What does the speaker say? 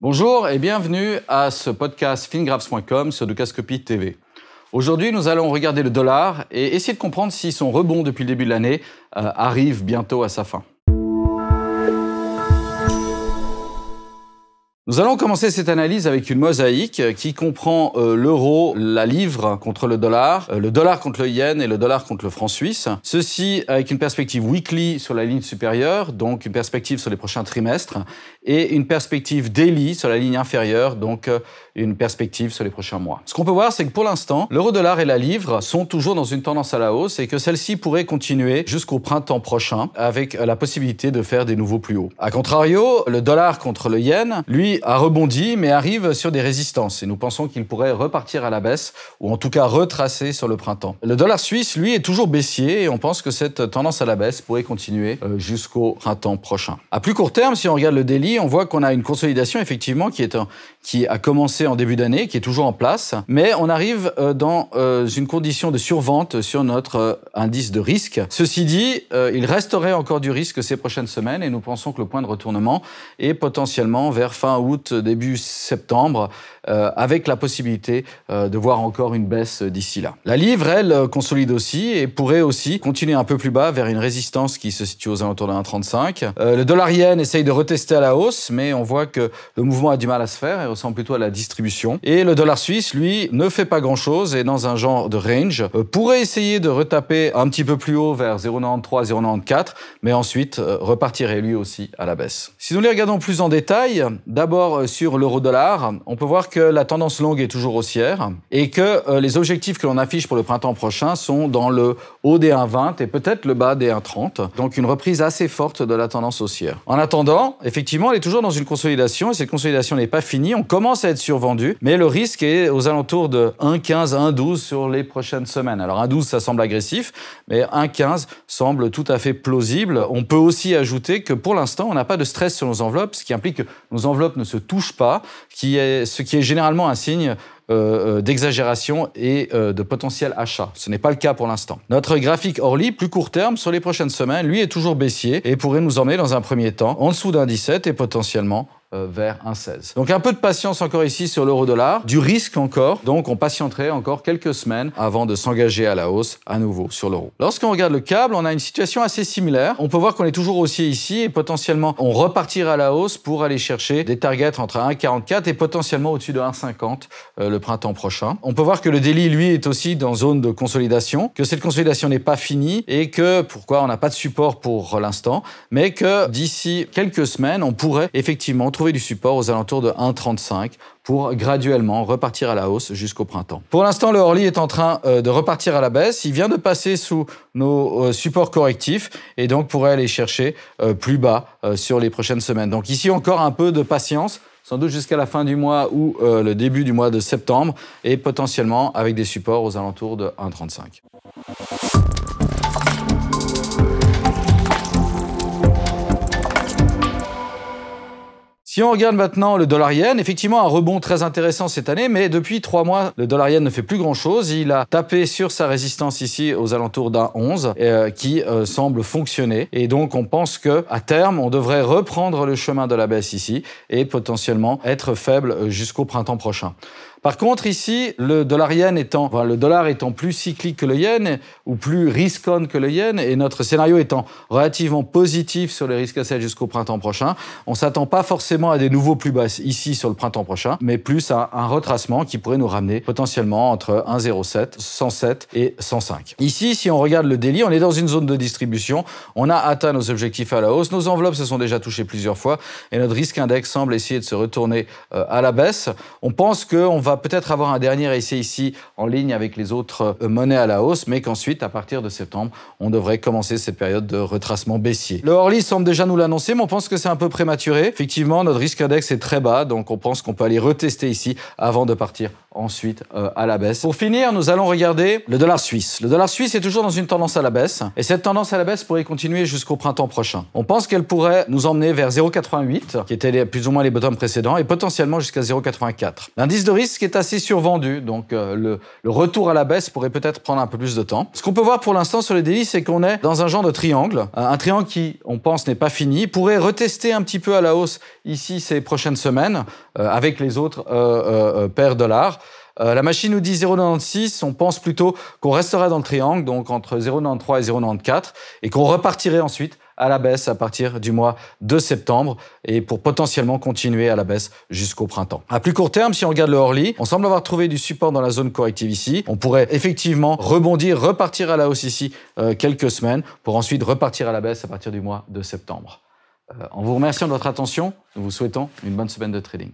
Bonjour et bienvenue à ce podcast fingraphs.com sur Dukascopy TV. Aujourd'hui, nous allons regarder le dollar et essayer de comprendre si son rebond depuis le début de l'année arrive bientôt à sa fin. Nous allons commencer cette analyse avec une mosaïque qui comprend l'euro, la livre contre le dollar contre le yen et le dollar contre le franc suisse. Ceci avec une perspective weekly sur la ligne supérieure, donc une perspective sur les prochains trimestres, et une perspective daily sur la ligne inférieure, donc une perspective sur les prochains mois. Ce qu'on peut voir, c'est que pour l'instant, l'euro-dollar et la livre sont toujours dans une tendance à la hausse et que celle-ci pourrait continuer jusqu'au printemps prochain avec la possibilité de faire des nouveaux plus hauts. A contrario, le dollar contre le yen, lui, a rebondi mais arrive sur des résistances et nous pensons qu'il pourrait repartir à la baisse ou en tout cas retracer sur le printemps. Le dollar suisse, lui, est toujours baissier et on pense que cette tendance à la baisse pourrait continuer jusqu'au printemps prochain. À plus court terme, si on regarde le daily, on voit qu'on a une consolidation effectivement qui a commencé en début d'année, qui est toujours en place, mais on arrive dans une condition de survente sur notre indice de risque. Ceci dit, il resterait encore du risque ces prochaines semaines et nous pensons que le point de retournement est potentiellement vers fin août, début septembre, avec la possibilité de voir encore une baisse d'ici là. La livre, elle, consolide aussi et pourrait aussi continuer un peu plus bas vers une résistance qui se situe aux alentours de 1,35. Le dollar yen essaye de retester à la hausse, mais on voit que le mouvement a du mal à se faire et ressemble plutôt à la distribution. Et le dollar suisse, lui, ne fait pas grand-chose et dans un genre de range, pourrait essayer de retaper un petit peu plus haut vers 0,93, 0,94, mais ensuite repartirait lui aussi à la baisse. Si nous les regardons plus en détail, d'abord sur l'euro-dollar, on peut voir que la tendance longue est toujours haussière et que les objectifs que l'on affiche pour le printemps prochain sont dans le haut des 1,20 et peut-être le bas des 1,30. Donc une reprise assez forte de la tendance haussière. En attendant, effectivement, elle est toujours dans une consolidation et cette consolidation n'est pas finie. On commence à être survendu, mais le risque est aux alentours de 1,15, 1,12 sur les prochaines semaines. Alors 1,12, ça semble agressif, mais 1,15 semble tout à fait plausible. On peut aussi ajouter que pour l'instant, on n'a pas de stress sur nos enveloppes, ce qui implique que nos enveloppes ne se touchent pas, ce qui est généralement un signe d'exagération et de potentiel achat. Ce n'est pas le cas pour l'instant. Notre graphique Orly, plus court terme, sur les prochaines semaines, lui est toujours baissier et pourrait nous emmener dans un premier temps en dessous d'un 17 et potentiellement vers 1,16. Donc un peu de patience encore ici sur l'euro-dollar, du risque encore, donc on patienterait encore quelques semaines avant de s'engager à la hausse à nouveau sur l'euro. Lorsqu'on regarde le câble, on a une situation assez similaire. On peut voir qu'on est toujours haussier ici et potentiellement on repartira à la hausse pour aller chercher des targets entre 1,44 et potentiellement au-dessus de 1,50 le printemps prochain. On peut voir que le daily, lui, est aussi dans zone de consolidation, que cette consolidation n'est pas finie et que, pourquoi on n'a pas de support pour l'instant, mais que d'ici quelques semaines, on pourrait effectivement trouver du support aux alentours de 1,35 pour graduellement repartir à la hausse jusqu'au printemps. Pour l'instant, le Orly est en train de repartir à la baisse. Il vient de passer sous nos supports correctifs et donc pourrait aller chercher plus bas sur les prochaines semaines. Donc ici, encore un peu de patience, sans doute jusqu'à la fin du mois ou le début du mois de septembre et potentiellement avec des supports aux alentours de 1,35. Si on regarde maintenant le dollar yen, effectivement un rebond très intéressant cette année, mais depuis 3 mois, le dollar yen ne fait plus grand-chose. Il a tapé sur sa résistance ici aux alentours d'un 11 qui semble fonctionner. Et donc on pense qu'à terme, on devrait reprendre le chemin de la baisse ici et potentiellement être faible jusqu'au printemps prochain. Par contre, ici, le dollar étant plus cyclique que le yen ou plus risk-on que le yen et notre scénario étant relativement positif sur les risques assets jusqu'au printemps prochain, on ne s'attend pas forcément à des nouveaux plus bas ici sur le printemps prochain, mais plus à un retracement qui pourrait nous ramener potentiellement entre 1,07, 107 et 105. Ici, si on regarde le daily, on est dans une zone de distribution, on a atteint nos objectifs à la hausse, nos enveloppes se sont déjà touchées plusieurs fois et notre risque index semble essayer de se retourner à la baisse. On pense qu'on va peut-être avoir un dernier essai ici en ligne avec les autres monnaies à la hausse, mais qu'ensuite, à partir de septembre, on devrait commencer cette période de retracement baissier. Le Orly semble déjà nous l'annoncer, mais on pense que c'est un peu prématuré. Effectivement, notre risque index est très bas, donc on pense qu'on peut aller retester ici avant de partir ensuite à la baisse. Pour finir, nous allons regarder le dollar suisse. Le dollar suisse est toujours dans une tendance à la baisse, et cette tendance à la baisse pourrait continuer jusqu'au printemps prochain. On pense qu'elle pourrait nous emmener vers 0,88, qui était plus ou moins les bottoms précédents, et potentiellement jusqu'à 0,84. L'indice de risque qui est assez survendu. Donc le retour à la baisse pourrait peut-être prendre un peu plus de temps. Ce qu'on peut voir pour l'instant sur les daily, c'est qu'on est dans un genre de triangle. Un triangle qui, on pense, n'est pas fini. Pourrait retester un petit peu à la hausse ici ces prochaines semaines avec les autres paires dollars. La machine nous dit 0,96, on pense plutôt qu'on resterait dans le triangle, donc entre 0,93 et 0,94, et qu'on repartirait ensuite à la baisse à partir du mois de septembre et pour potentiellement continuer à la baisse jusqu'au printemps. À plus court terme, si on regarde le Orly, on semble avoir trouvé du support dans la zone corrective ici. On pourrait effectivement rebondir, repartir à la hausse ici quelques semaines pour ensuite repartir à la baisse à partir du mois de septembre. En vous remerciant de votre attention, nous vous souhaitons une bonne semaine de trading.